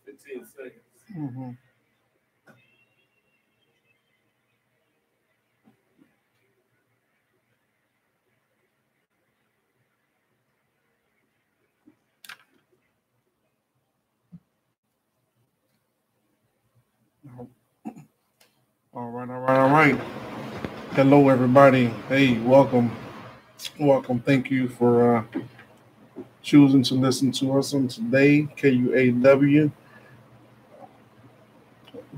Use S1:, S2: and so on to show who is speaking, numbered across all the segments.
S1: 15 seconds.
S2: Mm-hmm. All right, all right, all right. Hello, everybody. Hey, welcome, welcome. Thank you for choosing to listen to us on today, KUAW.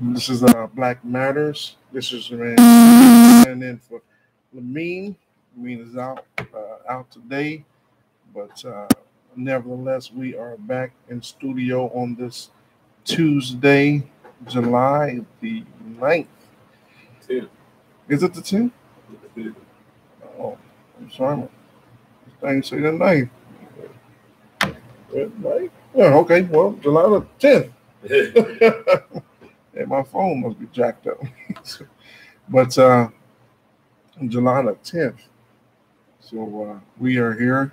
S2: This is Black Matters. This is man and in for Lamin. Lamin is out today, but nevertheless, we are back in studio on this Tuesday, July the 9th.
S1: 10.
S2: Is it the 10th? Oh, I'm sorry. I didn't say the 9th. Right? Yeah, okay. Well, July the 10th. Yeah, my phone must be jacked up. But July the 10th. So we are here.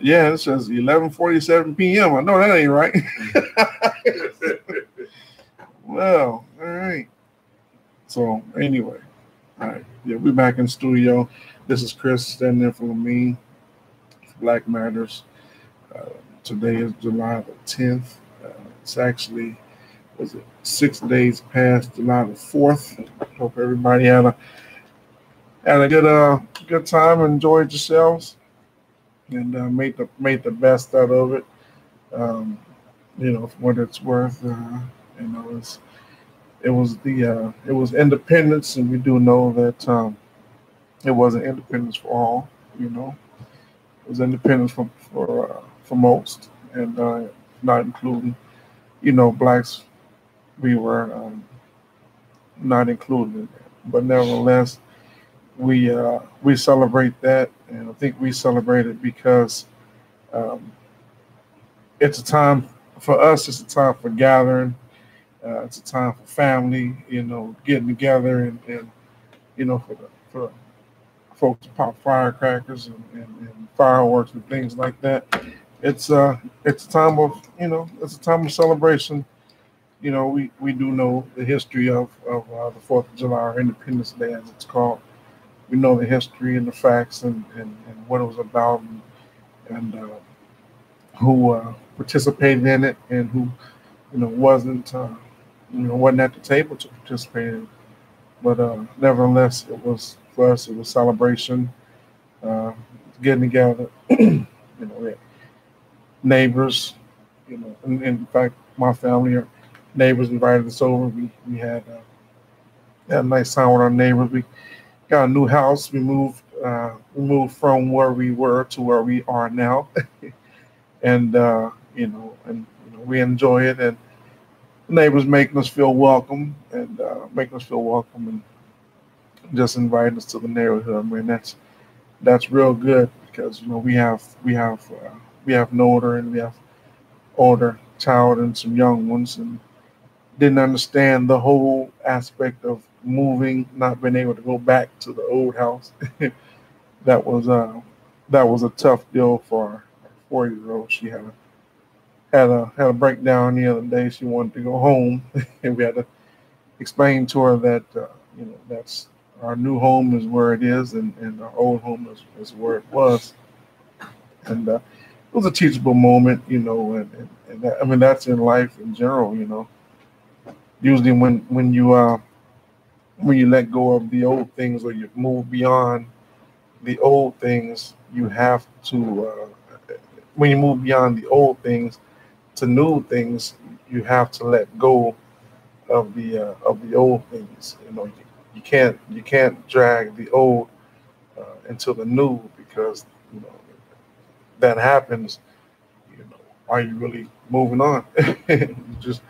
S2: Yeah, it says 11:47 p.m. I know that ain't right. Well, all right. So anyway, all right. Yeah, we're back in studio. This is Chris standing in for me. Black Matters. Today is July the 10th. It's actually, was it 6 days past July the 4th. Hope everybody had a good time, enjoyed yourselves, and made the best out of it. Um, for what it's worth. It was Independence, and we do know that It wasn't independence for all, you know. It was independence for most, and not including, blacks. We were not included in that. But nevertheless, we celebrate that, and I think we celebrate it because um, it's a time for us. It's a time for gathering. It's a time for family. Getting together and for folks to pop firecrackers and fireworks and things like that. It's a time of it's a time of celebration. We do know the history of the Fourth of July, or Independence Day, as it's called. We know the history and the facts and what it was about and who participated in it and who wasn't at the table to participate in it. But nevertheless, it was for us. It was celebration, uh, getting together. We had neighbors. In fact, my family or neighbors invited us over. We had a nice time with our neighbors. We got a new house. We moved from where we were to where we are now, and we enjoy it. And neighbors making us feel welcome and making us feel welcome and just inviting us to the neighborhood. Man, that's real good because we have an older child and some young ones, and didn't understand the whole aspect of moving, not being able to go back to the old house. that was uh that was a tough deal for our 4 year old. She had a breakdown the other day. She wanted to go home, and we had to explain to her that that's our new home is where it is, and our old home is where it was. And it was a teachable moment, and that, I mean that's in life in general. Usually when you let go of the old things or you move beyond the old things, you have to when you move beyond the old things to new things, you have to let go of the old things. You can't drag the old into the new because you know that happens. Are you really moving on? just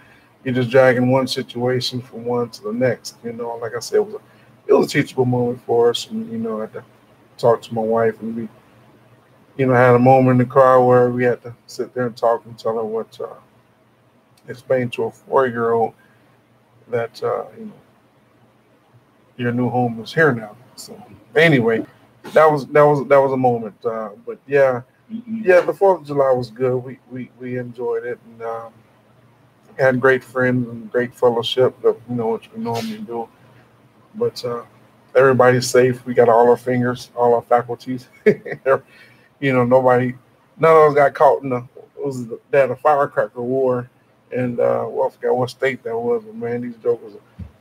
S2: you're just dragging one situation from one to the next. Like I said, it was a teachable moment for us, and I had to talk to my wife, and we had a moment in the car where we had to sit there and talk and tell her what explain to a 4 year old that your new home is here now. So anyway, that was a moment. But yeah, yeah, the Fourth of July was good. We enjoyed it and had great friends and great fellowship. Which we normally do. But everybody's safe. We got all our fingers, all our faculties. Nobody, none of us got caught in they had a firecracker war, and well, I forgot what state that was. But man, these jokers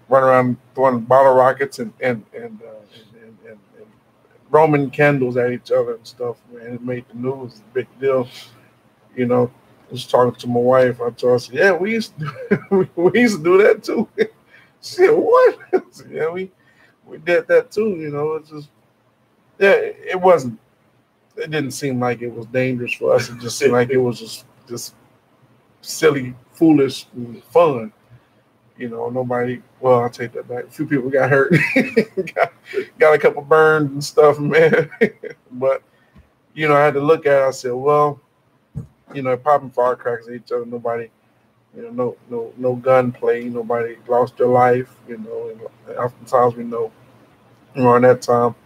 S2: run around throwing bottle rockets and Roman candles at each other and stuff. Man, it made the news a big deal. You know, I was talking to my wife. I told her, I said, "Yeah, we used to we used to do that too." She said, "What?" I said, "Yeah, we did that too." It's just yeah, it wasn't. It didn't seem like it was dangerous for us. It just seemed like it was just silly, foolish, and fun. Nobody. Well, I'll take that back. A few people got hurt, got a couple burned and stuff, man. But I had to look at it. I said, well, popping firecrackers at each other. Nobody, no gunplay. Nobody lost their life. And oftentimes we know around that time,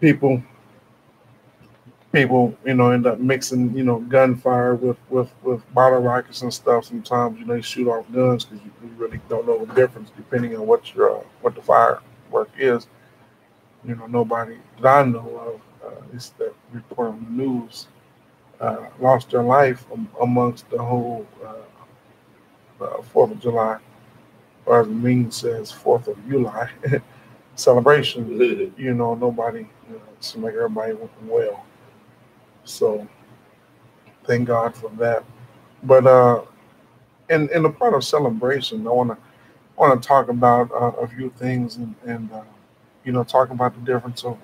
S2: people end up mixing gunfire with bottle rockets and stuff. Sometimes they shoot off guns because you really don't know the difference depending on what the firework is. Nobody that I know of, at least that report on the news, lost their life amongst the whole Fourth of July, or as the meme says, Fourth of July celebration. Nobody. It seemed like everybody went well. So thank God for that. But in the part of celebration, I want to talk about a few things, and talking about the difference of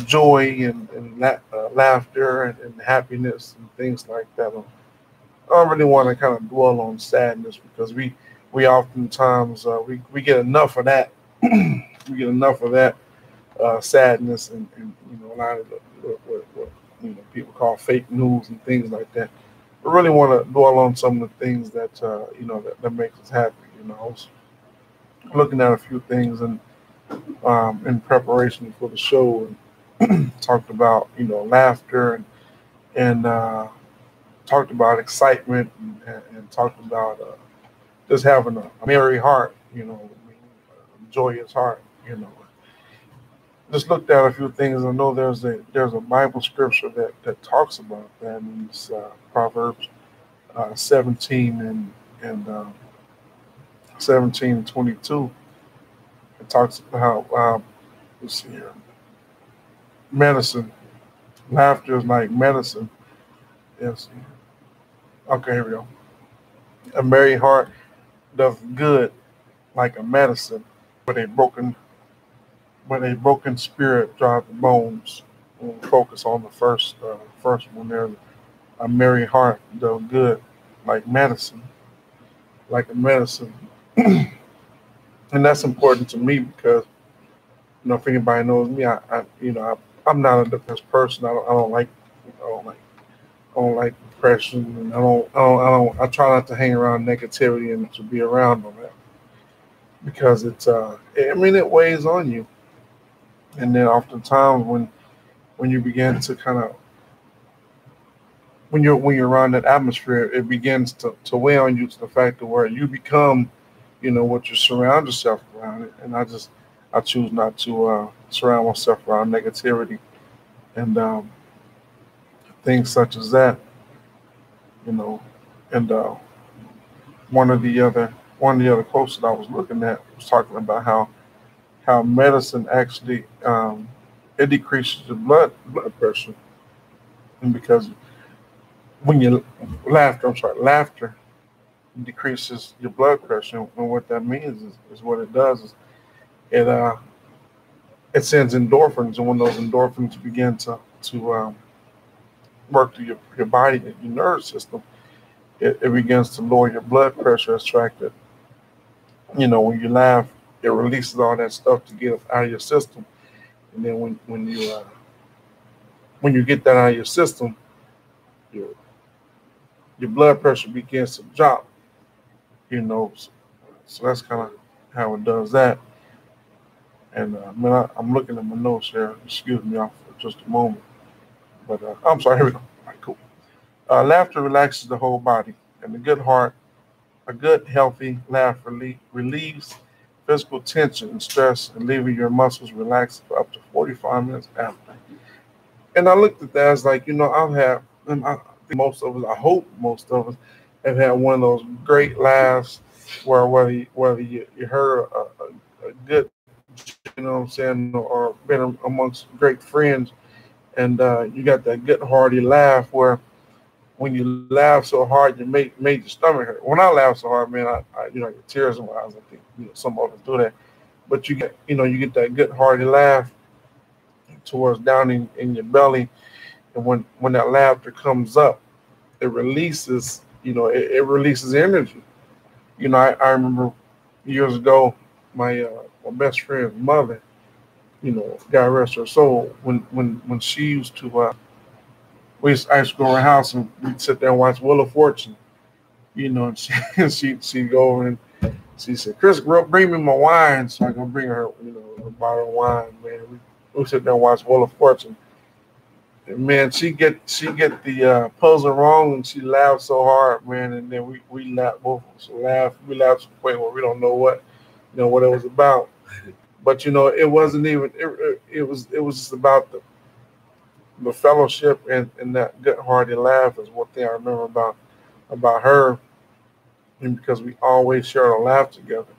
S2: joy and laughter and happiness and things like that. I don't really want to kind of dwell on sadness because we oftentimes we get enough of that. We get enough of that sadness and a lot of what people call fake news and things like that. I really want to dwell on some of the things that that makes us happy. I was looking at a few things and in preparation for the show and talked about laughter and talked about excitement and talked about just having a merry heart, a joyous heart. Just looked at a few things. I know there's a Bible scripture that talks about that, and it's Proverbs 17 and 17:22. It talks about how let's see here, medicine. Laughter is like medicine. Yes. Okay, here we go. A merry heart does good like a medicine, but a broken spirit dries the bones. We'll focus on the first one there. A merry heart does good like medicine, like a medicine. And that's important to me because if anybody knows me, I'm not a depressed person. I don't like I don't like I don't like depression, and I try not to hang around negativity and to be around all that because it weighs on you. And then oftentimes when you begin to kind of when you're around that atmosphere, it begins to weigh on you to the fact that where you become, what you surround yourself around. And I choose not to surround myself around negativity and things such as that, you know. And one of the other quotes that I was looking at was talking about how medicine actually it decreases your blood pressure, and because when you laughter decreases your blood pressure, and what that means is what it does is it it sends endorphins, and when those endorphins begin to work through your body and your nervous system, it begins to lower your blood pressure. It's attracted, when you laugh, it releases all that stuff to get out of your system, and then when you get that out of your system, your your blood pressure begins to drop. So that's kind of how it does that. And man, I'm looking at my notes here. Excuse me off for just a moment. But I'm sorry. Here we go. All right, cool. Laughter relaxes the whole body, and a good, healthy laugh relieves physical tension and stress, and leaving your muscles relaxed for up to 45 minutes after. And I looked at that as like, I've had, and I think I hope most of us have had one of those great laughs where whether you heard a good, what I'm saying, or been amongst great friends, and you got that good hearty laugh where when you laugh so hard, you made your stomach hurt. When I laugh so hard, man, I get tears in my eyes. I think some of us do that, but you get that good hearty laugh towards down in your belly, and when that laughter comes up, it releases it releases energy. I remember years ago, my best friend's mother, God rest her soul, when she used to I used to go to her house and we'd sit there and watch Wheel of Fortune, and she'd go over and she said, "Chris, bring me my wine," so I can bring her, a bottle of wine, man. We sit there and watch Wheel of Fortune. And man, she get the puzzle wrong, and she laughed so hard, man. And then we laugh, both of us laugh. We laughed to the point where we don't know what it was about. But it wasn't even. It was just about the fellowship and that good hearted laugh is one thing I remember about her, and because we always shared a laugh together.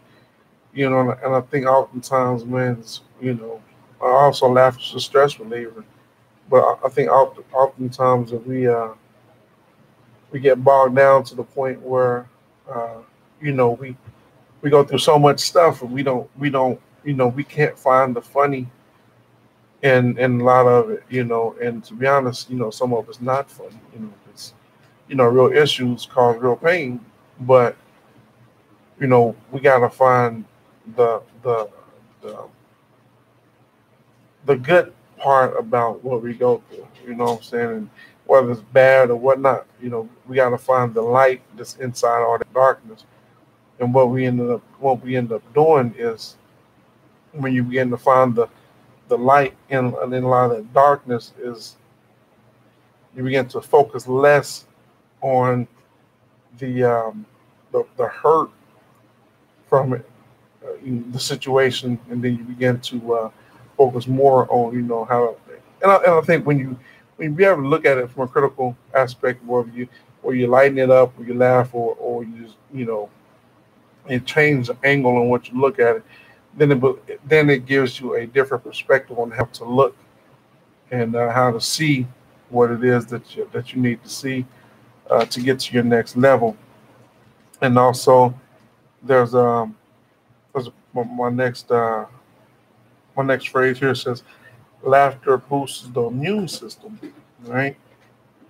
S2: And I think oftentimes, man, I also laugh as a stress reliever. But I think oftentimes that we get bogged down to the point where uh, we go through so much stuff and we don't we can't find the funny in a lot of it, and to be honest, some of it's not funny, it's, real issues cause real pain, but, we gotta find the the the, the good part about what we go through, what I'm saying? And whether it's bad or whatnot, we gotta find the light that's inside all the darkness. And what we end up doing is when you begin to find the light in a lot of that darkness is you begin to focus less on the hurt from it, the situation, and then you begin to focus more on how. And I think when you be able to look at it from a critical aspect, where you lighten it up, or you laugh, or you just and change the angle on what you look at it, then it gives you a different perspective on how to look and how to see what it is that you need to see to get to your next level. And also, there's there's my next phrase here says laughter boosts the immune system. Right,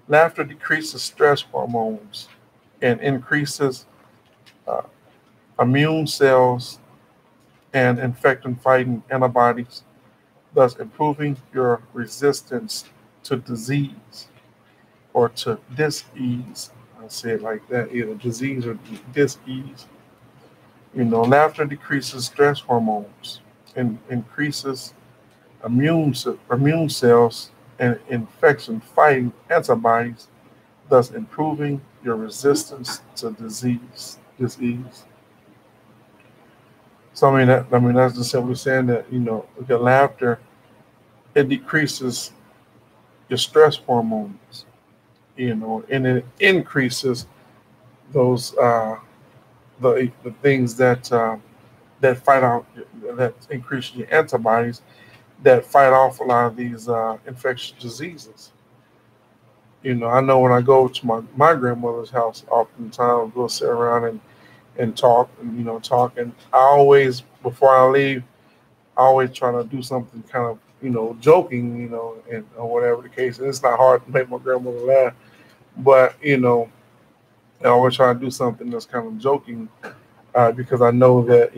S2: laughter decreases stress hormones and increases uh, immune cells and infection fighting antibodies, thus improving your resistance to disease or to disease. I say it like that, either disease or disease. Laughter decreases stress hormones and increases immune cells and infection fighting antibodies, thus improving your resistance to disease. So I mean that's just simply saying that with your laughter, it decreases your stress hormones, and it increases those the things that fight out that increase your antibodies that fight off a lot of these infectious diseases. I know when I go to my grandmother's house, oftentimes we'll sit around and talk and and I always before I leave, I always try to do something kind of joking, and or whatever the case. And it's not hard to make my grandmother laugh, but I always try to do something that's kind of joking because I know that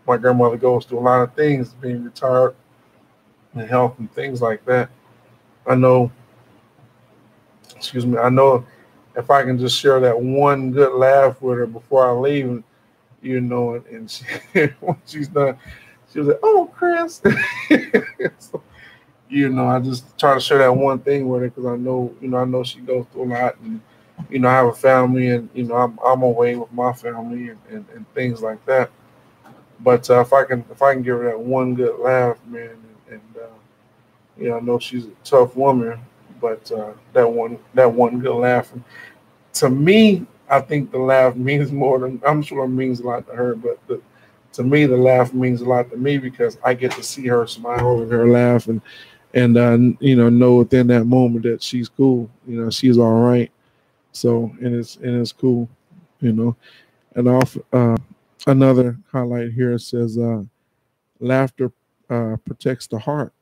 S2: my grandmother goes through a lot of things, being retired and health and things like that. I know, excuse me, I know if I can just share that one good laugh with her before I leave, and she, when she's done, she was like, "Oh, Chris," so, I just try to share that one thing with her because I know she goes through a lot, and I have a family, and I'm away with my family and things like that. But if I can give her that one good laugh, man, and I know she's a tough woman, but that one good laugh, to me, I think the laugh means more than I'm sure it means a lot to her, but to me, the laugh means a lot to me because I get to see her smile and her laugh, and know within that moment that she's cool, she's all right. So and it's cool, you know. And off another highlight here says laughter protects the heart.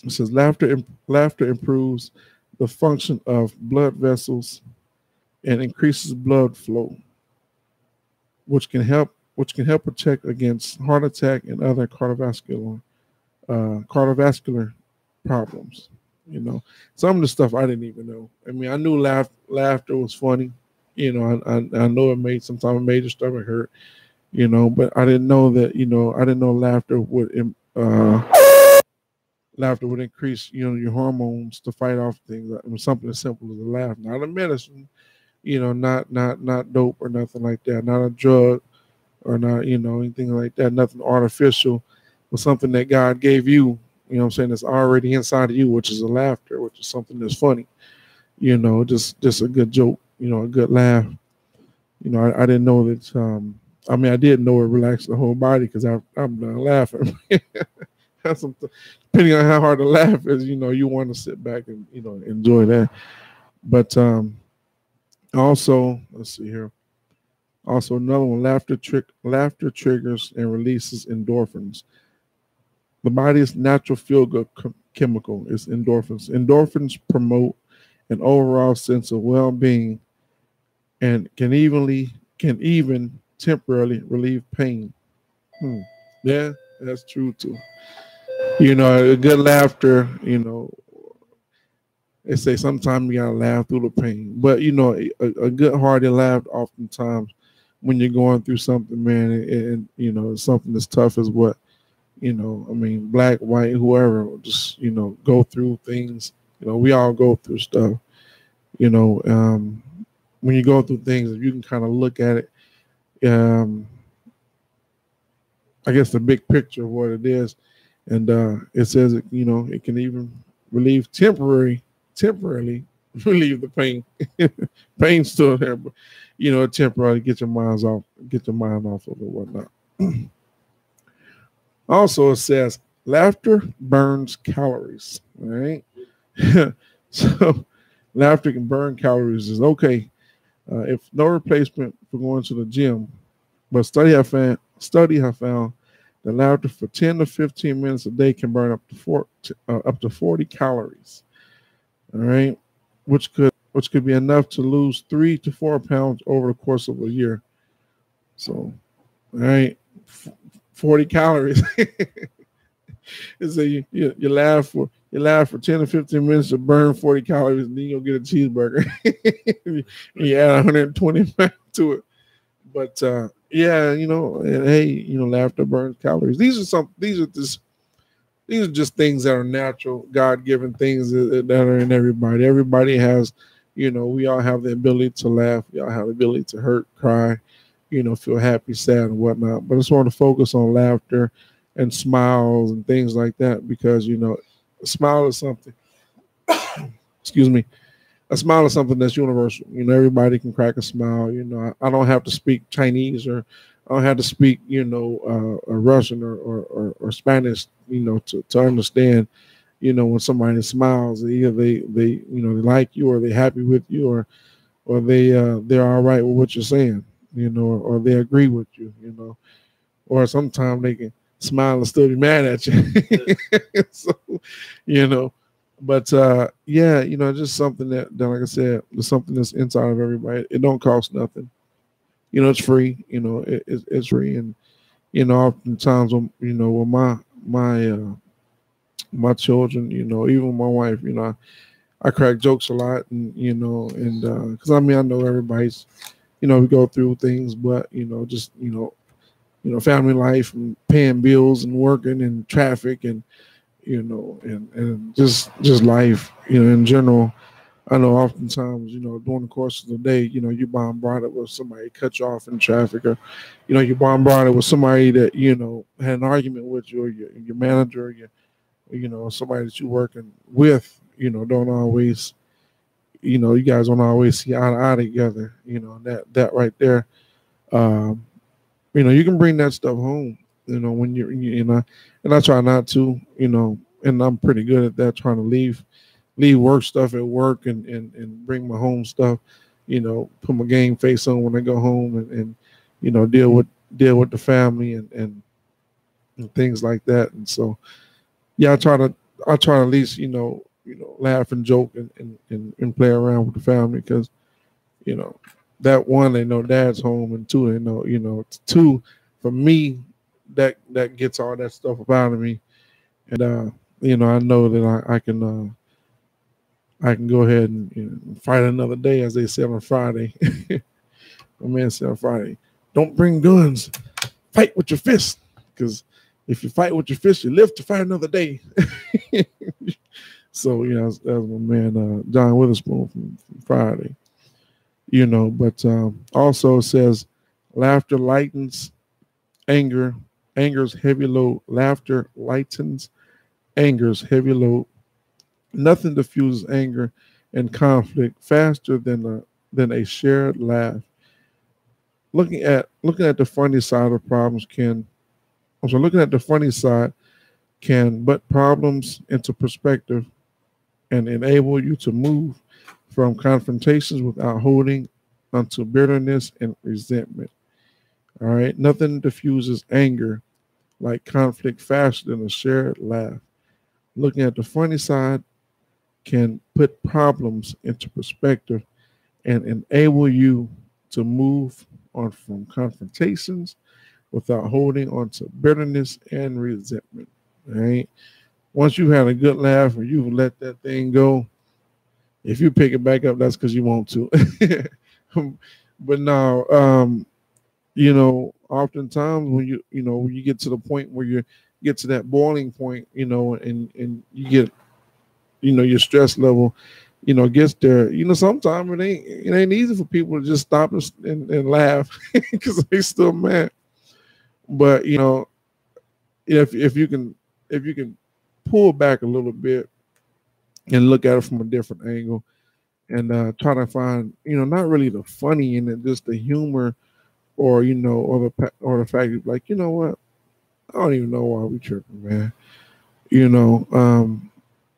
S2: It says laughter improves the function of blood vessels and increases blood flow, which can help protect against heart attack and other cardiovascular problems. Some of the stuff I didn't even know. I mean, I knew laughter was funny. I know sometimes it made your stomach hurt. But I didn't know that. I didn't know laughter would increase your hormones to fight off things. It was something as simple as a laugh, not a medicine. Not dope or nothing like that, not a drug or not anything like that, nothing artificial, but something that God gave you. What I'm saying, that's already inside of you, which is a laughter, which is something that's funny. Just a good joke. A good laugh. I didn't know that. I mean, I did know it relaxed the whole body because I'm done laughing. That's depending on how hard the laugh is, you want to sit back and enjoy that. But also, let's see here. Also, another one, laughter triggers and releases endorphins. The body's natural feel-good chemical is endorphins. Endorphins promote an overall sense of well-being and can even temporarily relieve pain. Hmm. Yeah, that's true too. A good laughter, they say sometimes you gotta laugh through the pain. But a good hearty laugh oftentimes when you're going through something, man, and something as tough as what, I mean, black, white, whoever, just, go through things. We all go through stuff. You know, um, when you go through things, if you can kind of look at it, um, I guess the big picture of what it is, and it says it can even temporarily relieve the pain. Pain's still there, but temporarily get your mind off of it, whatnot. Also, it says laughter burns calories. All right, so laughter can burn calories. Is okay if no replacement for going to the gym, but study have found that laughter for 10 to 15 minutes a day can burn up to 40 calories. All right, which could be enough to lose 3 to 4 pounds over the course of a year. So, all right, 40 calories. So you laugh for 10 to 15 minutes to burn 40 calories, and then you'll get a cheeseburger. You add 120 back to it. But yeah, and hey, laughter burns calories. These are just things that are natural, God given things that are in everybody. Everybody has, we all have the ability to laugh. We all have the ability to hurt, cry, feel happy, sad, and whatnot. But I just want to focus on laughter and smiles and things like that because, a smile is something, excuse me, a smile is something that's universal. Everybody can crack a smile. I don't have to speak Chinese or I don't have to speak, Russian or Spanish, to understand, when somebody smiles, either they like you or they're happy with you or they're all right with what you're saying, or they agree with you, or sometimes they can smile and still be mad at you. So, you know, but yeah, just something that like I said, there's something that's inside of everybody. It don't cost nothing. It's free. It's free, and oftentimes, with my children, even my wife, I crack jokes a lot, and and because I mean, I know everybody's, we go through things, but just family life and paying bills and working and traffic and and just life, in general. I know oftentimes, during the course of the day, you're bombarded with somebody cut you off in traffic, or, you're bombarded with somebody that, had an argument with you, or your manager, or somebody that you're working with, don't always, you guys don't always see eye to eye together, that right there. Um, you can bring that stuff home, when and I try not to, and I'm pretty good at that, trying to leave work stuff at work and bring my home stuff, put my game face on when I go home and deal with the family and things like that. And so, yeah, I try to at least, laugh and joke and play around with the family because, you know, that one, they know dad's home, and two, they know, two, for me, that gets all that stuff up out of me. And I know that I can go ahead and fight another day, as they said on Friday. My man said on Friday, don't bring guns, fight with your fists, because if you fight with your fists, you live to fight another day. So that was my man John Witherspoon from Friday. But also says laughter lightens anger, anger's heavy load. Laughter lightens anger's heavy load. Nothing diffuses anger and conflict faster than a shared laugh. Looking at the funny side of problems can also looking at the funny side can put problems into perspective and enable you to move from confrontations without holding unto bitterness and resentment. All right. Nothing diffuses anger like conflict faster than a shared laugh. Looking at the funny side can put problems into perspective and enable you to move on from confrontations without holding on to bitterness and resentment. All right. Once you had a good laugh or you let that thing go, if you pick it back up, that's because you want to. But now, oftentimes when when you get to the point where you get to that boiling point, and you get, your stress level, gets there. Sometimes it ain't easy for people to just stop and laugh because they still mad. But if you can pull back a little bit and look at it from a different angle and try to find, not really the funny in it, just the humor, or or the fact of like, what, I don't even know why we tripping, man.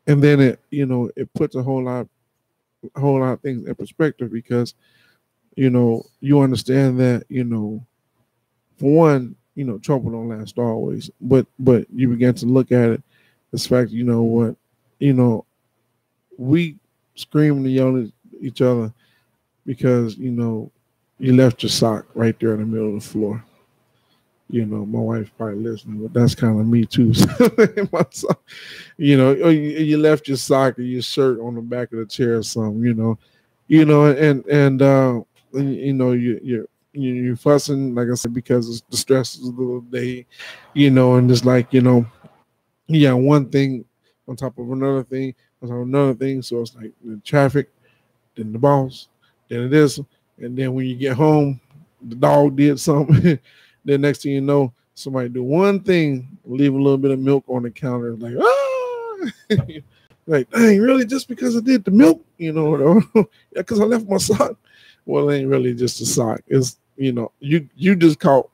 S2: And then it puts a whole lot of things in perspective because you understand that for one, trouble don't last always, but you begin to look at it as fact, what, you know we screaming and yelling at each other because you left your sock right there in the middle of the floor. My wife's probably listening, but that's kind of me too. My sock, or you left your sock or your shirt on the back of the chair or something. And you're fussing, like I said, because it's the stresses of the day, and it's like yeah, one thing on top of another thing, on top of another thing. So it's like the traffic, then the boss, then it is, and then when you get home, the dog did something. Then next thing you know, somebody do one thing, leave a little bit of milk on the counter, like like, dang, really, just because I did the milk, yeah, because I left my sock. Well, it ain't really just a sock. It's you just caught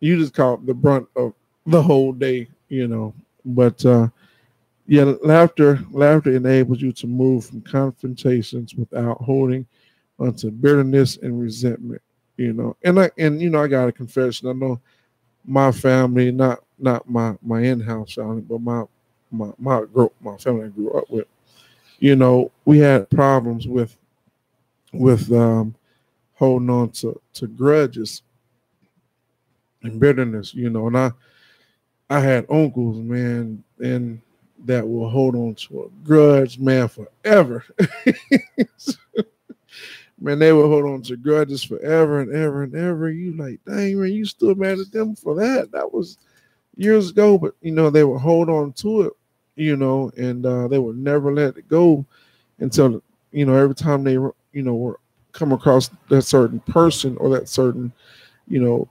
S2: the brunt of the whole day, But yeah, laughter enables you to move from confrontations without holding onto bitterness and resentment. I got a confession. I know my family, not my in-house family, but my family I grew up with. We had problems with holding on to grudges and bitterness. And I had uncles, man, and that will hold on to a grudge, man, forever. Man, they will hold on to grudges forever and ever and ever. You like, dang, man, you still mad at them for that? That was years ago, but they would hold on to it, and they would never let it go until every time they were come across that certain person or that certain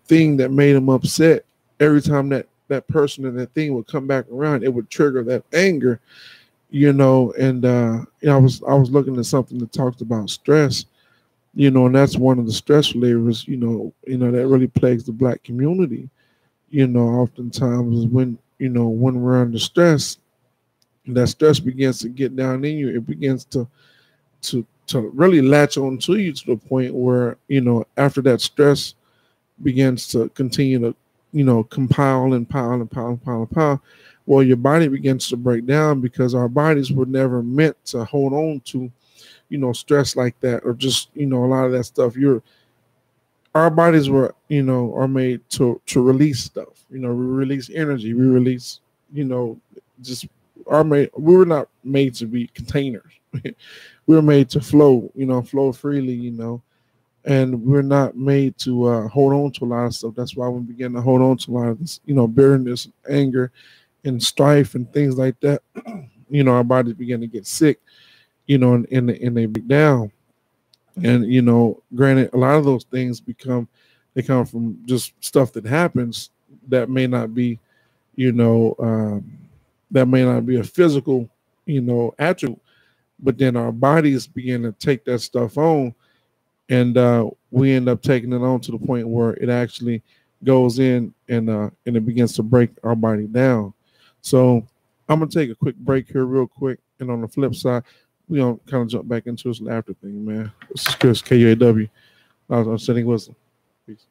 S2: thing that made them upset. Every time that person and that thing would come back around, it would trigger that anger, and I was looking at something that talks about stress, and that's one of the stress relievers, that really plagues the black community. Oftentimes is when we're under stress, that stress begins to get down in you. It begins to really latch on to you to the point where, after that stress begins to continue to, compile and pile and pile and pile and pile, well, your body begins to break down because our bodies were never meant to hold on to, stress like that, or just, a lot of that stuff. Our bodies were, are made to release stuff. We release energy. We release, just we were not made to be containers. We were made to flow, flow freely, and we're not made to hold on to a lot of stuff. That's why we begin to hold on to a lot of this, bitterness, anger, and strife and things like that. Our bodies begin to get sick, and they break down. And granted, a lot of those things they come from just stuff that happens that may not be, that may not be a physical, attribute, but then our bodies begin to take that stuff on, and we end up taking it on to the point where it actually goes in and it begins to break our body down. So I'm gonna take a quick break here, real quick, and on the flip side, We gonna kind of jump back into this laughter thing, man. This is Chris KUAW. I'm sending wisdom. Peace.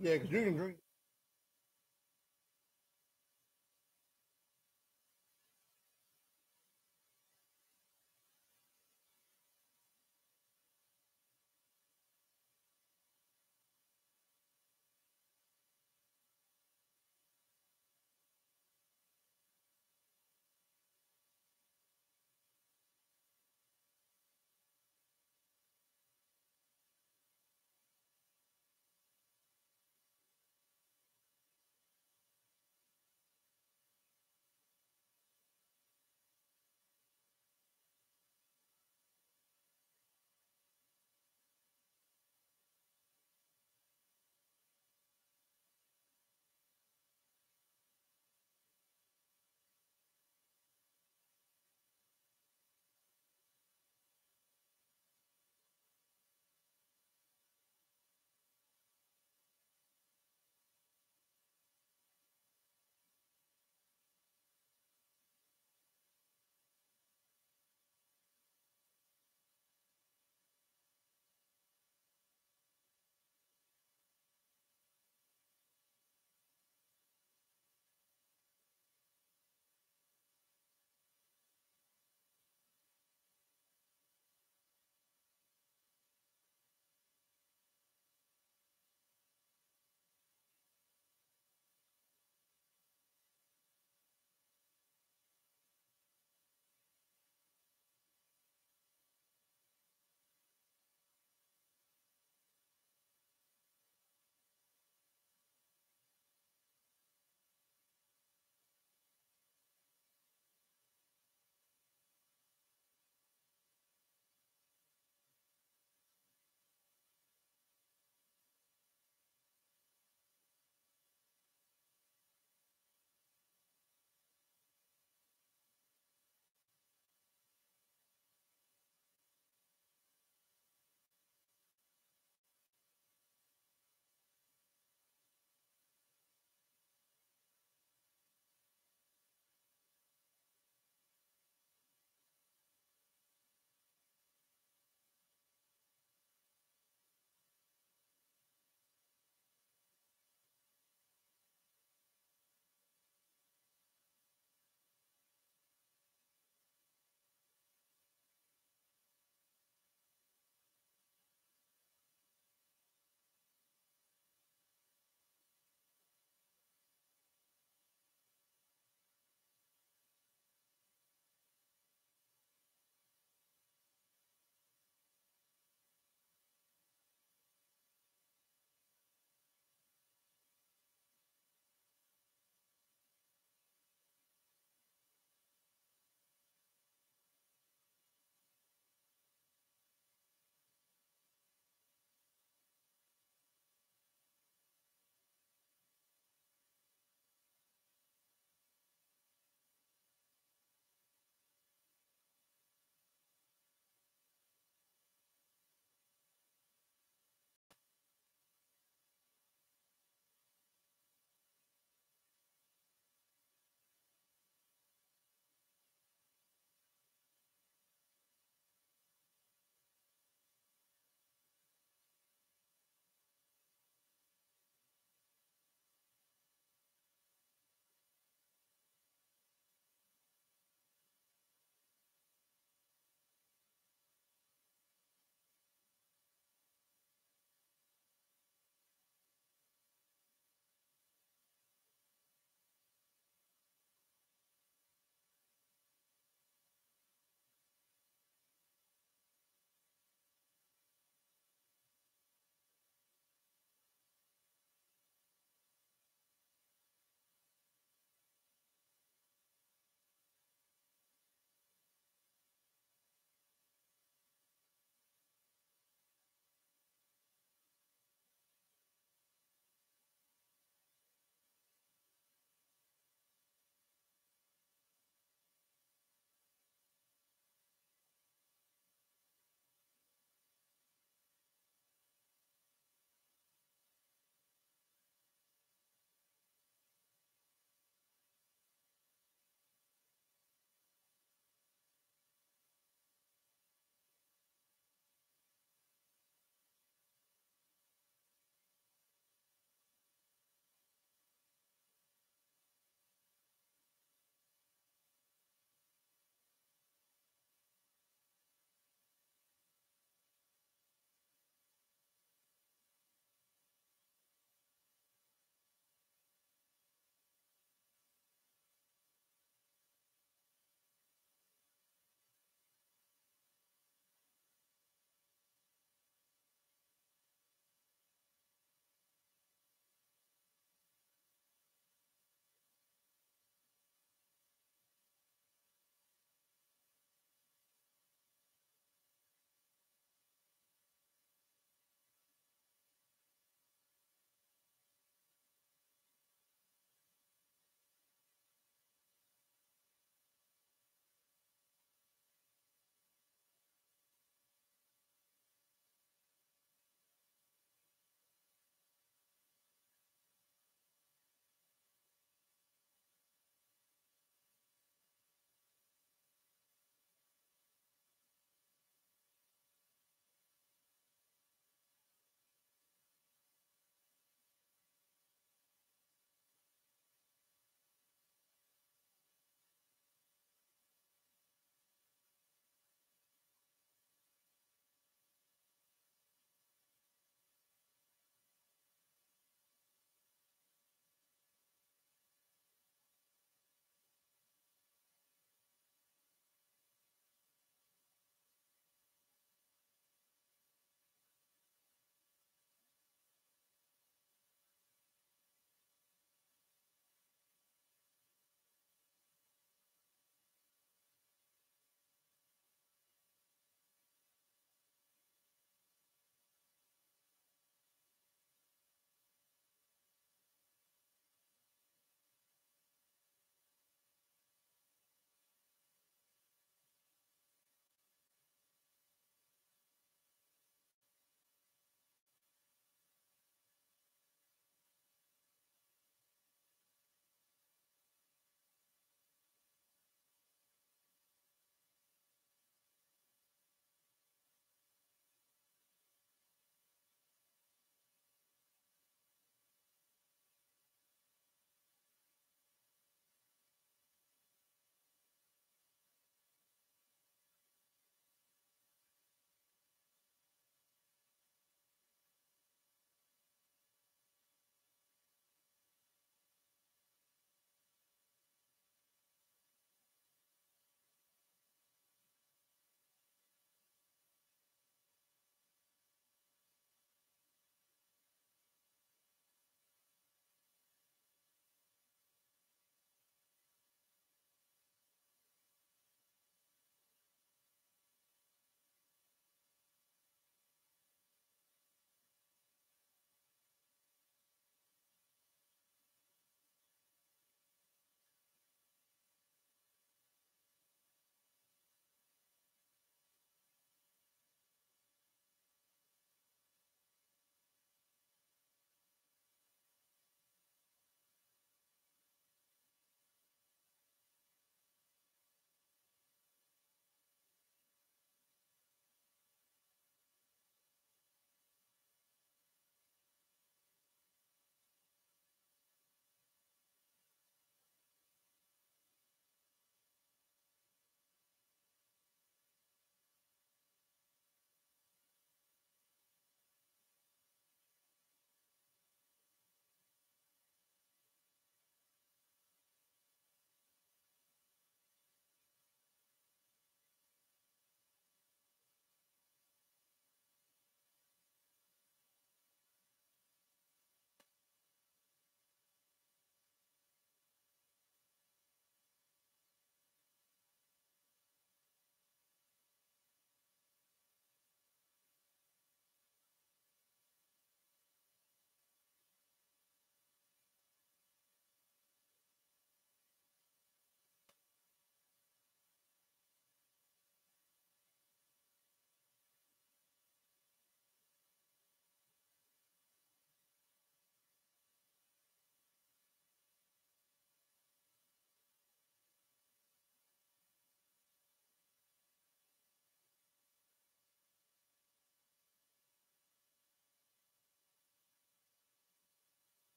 S2: Yeah, because you can drink.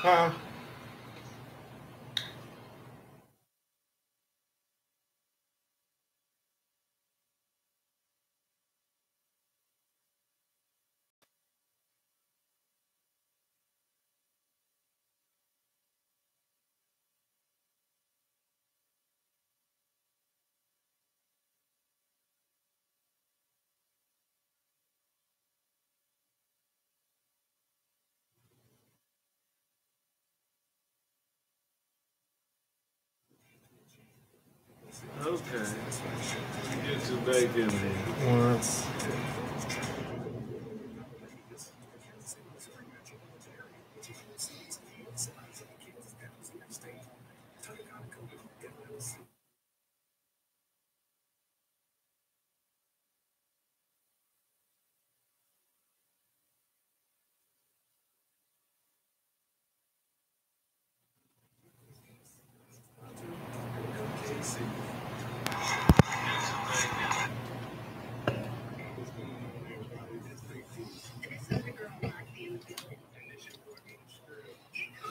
S2: Huh?
S1: Okay. Get you back in there.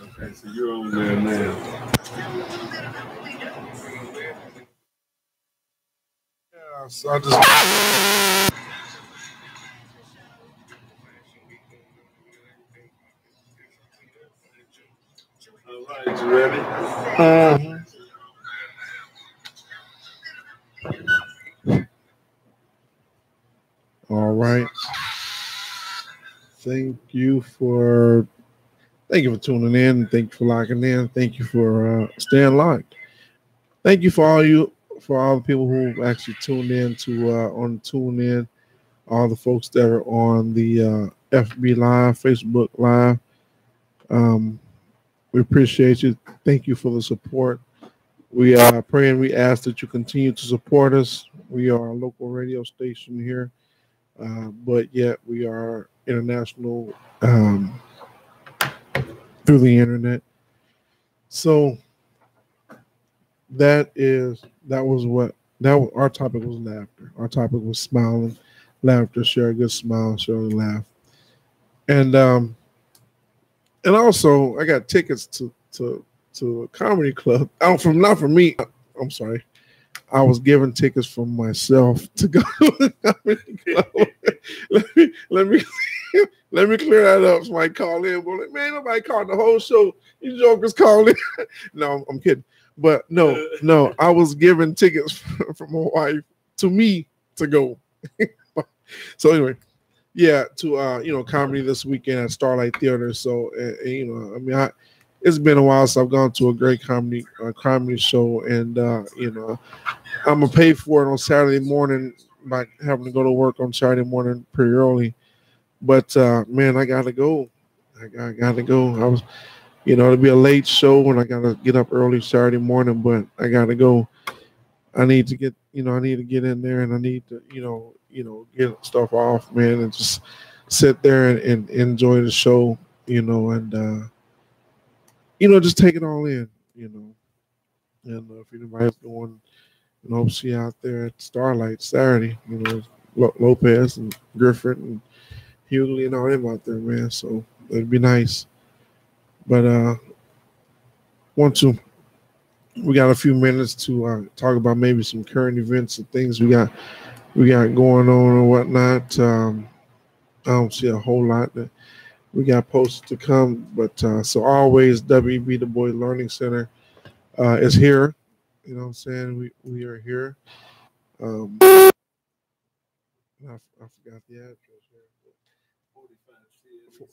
S1: Okay, so you're on there now.
S2: Yeah, so I just.
S1: All right, you ready?
S2: All right. Thank you for tuning in. Thank you for locking in. Thank you for staying locked. Thank you for all the people who actually tuned in to on tune in. All the folks that are on the FB Live, Facebook Live. Um, we appreciate you. Thank you for the support. We are praying. We ask that you continue to support us. We are a local radio station here, but yet we are international through the internet. So our topic was laughter. Our topic was smiling, laughter, share a good smile, share a laugh, and also I got tickets to a comedy club. Not from me. I'm sorry. I was given tickets from myself to go to the comedy club. let me let me clear that up. Somebody call in. Well, man, nobody called the whole show. You jokers called in. No, I'm kidding. But no, I was given tickets from my wife to me to go. So anyway, yeah, to comedy this weekend at Starlight Theater. So I mean, it's been a while since I've gone to a great comedy show, and I'm gonna pay for it on Saturday morning by having to go to work on Saturday morning pretty early. But man, I gotta go. I gotta go. I was, it'll be a late show, and I gotta get up early Saturday morning. But I gotta go. I need to get, I need to get in there, and I need to, get stuff off, man, and just sit there and enjoy the show, and just take it all in, And if anybody's going, see you out there at Starlight Saturday, Lopez and Griffin and Hughley and all them out there, man. So it'd be nice. But we got a few minutes to talk about maybe some current events and things we got going on and whatnot. I don't see a whole lot that we got posted to come, but so always WB Du Bois Learning Center is here. You know what I'm saying? We are here. I forgot the address here.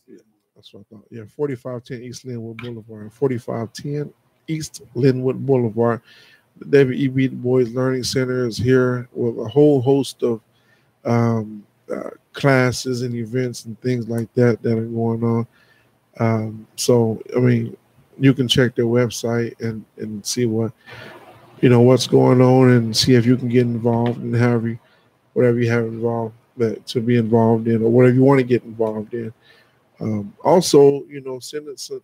S2: Yeah, that's what I thought. Yeah, 4510 East Linwood Boulevard. 4510 East Linwood Boulevard. The WEB Du Bois Learning Center is here with a whole host of classes and events and things like that are going on. So, I mean, you can check their website and see what's going on and see if you can get involved and whatever you have involved to be involved in or whatever you want to get involved in. Also, send us an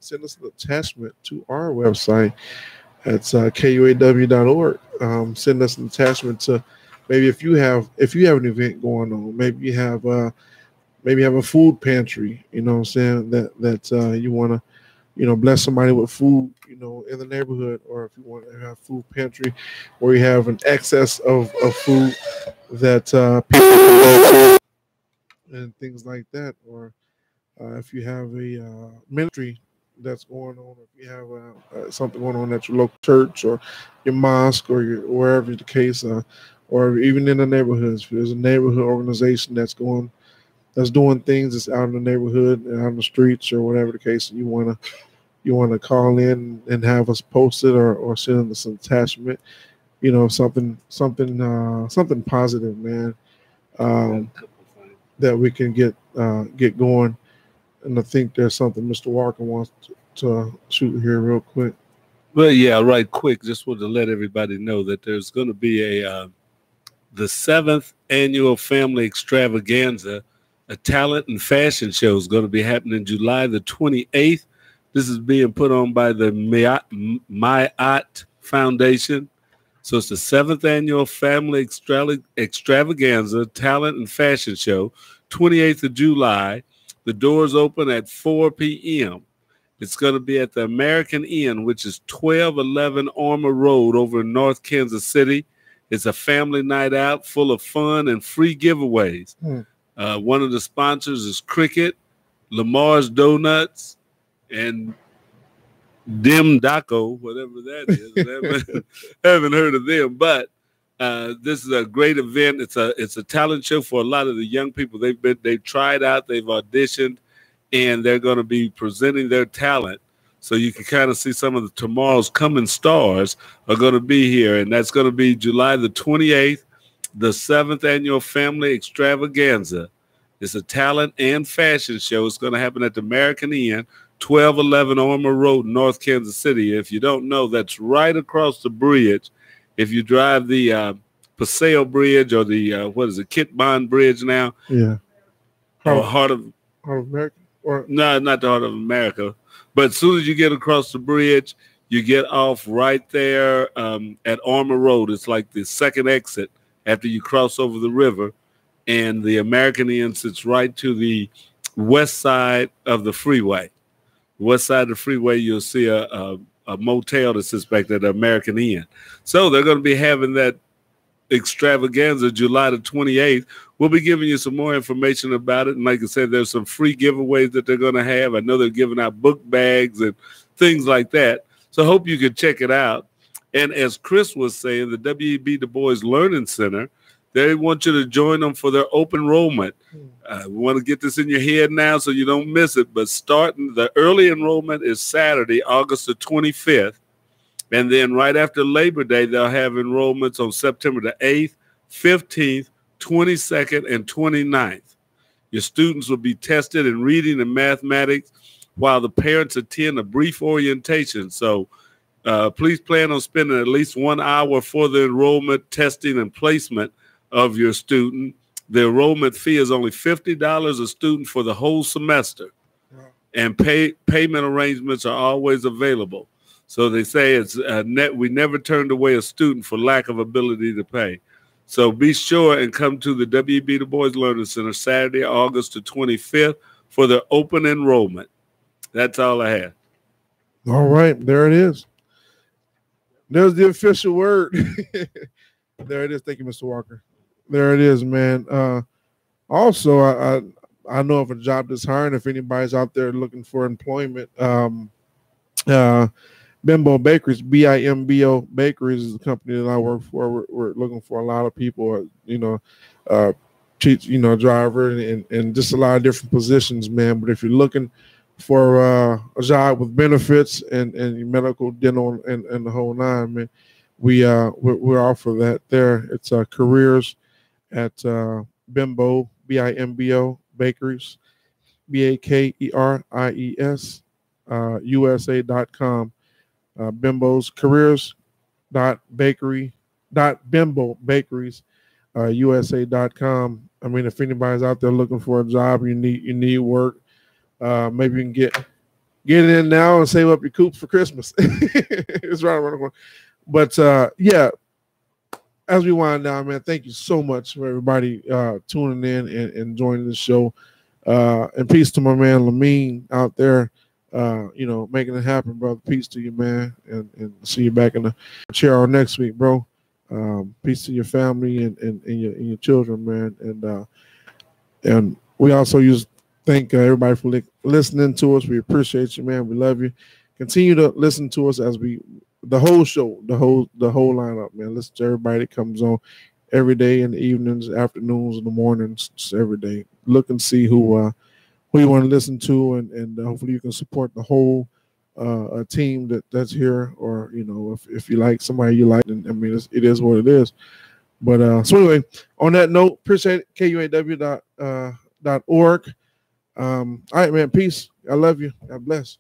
S2: attachment to our website. That's kuaw.org. Send us an attachment to maybe if you have an event going on. Maybe you have a food pantry. You know what I'm saying that you want bless somebody with food, in the neighborhood, or if you want to have food pantry where you have an excess of food that people can go to and things like that, or if you have a ministry that's going on, if you have something going on at your local church or your mosque or your wherever the case, or even in the neighborhoods, if there's a neighborhood organization that's doing things that's out in the neighborhood and out in the streets or whatever the case, and you want to call in and have us post it or send us an attachment, something positive, man, um, that we can get going. And I think there's something Mr. Walker wants to shoot here real quick.
S1: Well, yeah, right quick. Just want to let everybody know that there's going to be the seventh annual family extravaganza, a talent and fashion show is going to be happening July the 28th. This is being put on by the Mayat Foundation. So it's the seventh annual family extravaganza, talent and fashion show, 28th of July. The doors open at 4 p.m. It's going to be at the American Inn, which is 1211 Armour Road over in North Kansas City. It's a family night out full of fun and free giveaways. One of the sponsors is Cricket, Lamar's Donuts, and Dim Daco, whatever that is. I haven't heard of them, but this is a great event. It's a talent show for a lot of the young people. They've tried out, they've auditioned, and they're going to be presenting their talent. So you can kind of see some of the tomorrow's coming stars are going to be here, and that's going to be July the 28th, the seventh annual family extravaganza. It's a talent and fashion show. It's going to happen at the American Inn, 1211 Armour Road, North Kansas City. If you don't know, that's right across the bridge. If you drive the Paseo Bridge or the Kit Bond Bridge now,
S2: yeah,
S1: Heart of
S2: America, or
S1: no, not the Heart of America, but as soon as you get across the bridge, you get off right there at Armour Road. It's like the second exit after you cross over the river, and the American Inn sits right to the west side of the freeway. West side of the freeway, you'll see a motel that sits back there, the American Inn. So they're going to be having that extravaganza July the 28th. We'll be giving you some more information about it. And like I said, there's some free giveaways that they're going to have. I know they're giving out book bags and things like that. So I hope you can check it out. And as Chris was saying, the W.E.B. Du Bois Learning Center, they want you to join them for their open enrollment. We want to get this in your head now so you don't miss it. But starting the early enrollment is Saturday, August the 25th. And then right after Labor Day, they'll have enrollments on September the 8th, 15th, 22nd, and 29th. Your students will be tested in reading and mathematics while the parents attend a brief orientation. So please plan on spending at least 1 hour for the enrollment, testing, and placement of your student. The enrollment fee is only $50 a student for the whole semester. And payment arrangements are always available. So they say it's we never turned away a student for lack of ability to pay. So be sure and come to the W.E.B. Du Bois Learning Center Saturday, August the 25th for the open enrollment. That's all I have.
S2: All right, there it is. There's the official word. There it is. Thank you, Mr. Walker. There it is, man. Also, I know of a job that's hiring. If anybody's out there looking for employment, Bimbo Bakeries, BIMBO Bakeries is the company that I work for. We're looking for a lot of people, driver and just a lot of different positions, man. But if you're looking for a job with benefits and medical, dental, and the whole nine, man, we're offer that there. It's careers at Bimbo, BIMBO Bakeries, BAKERIES, USA.com. Bimbo's careers.bimbo bakeries USA.com. I mean, if anybody's out there looking for a job, you need work, maybe you can get it in now and save up your coops for Christmas. It's right around the corner. But yeah, as we wind down, man, thank you so much for everybody tuning in and joining the show. And peace to my man Lamin out there. making it happen, brother. Peace to you, man, and see you back in the chair next week, bro. Peace to your family and your children, man, and we also thank everybody for listening to us. We appreciate you, man. We love you. Continue to listen to us as the whole show, the whole lineup, man. Listen to everybody that comes on every day in the evenings, afternoons, in the mornings, just every day. Look and see who you want to listen to, and hopefully you can support the whole team that's here. Or if you like somebody you like, then I mean it is what it is. But so anyway, on that note, appreciate it. KUAW.org. All right, man. Peace. I love you. God bless.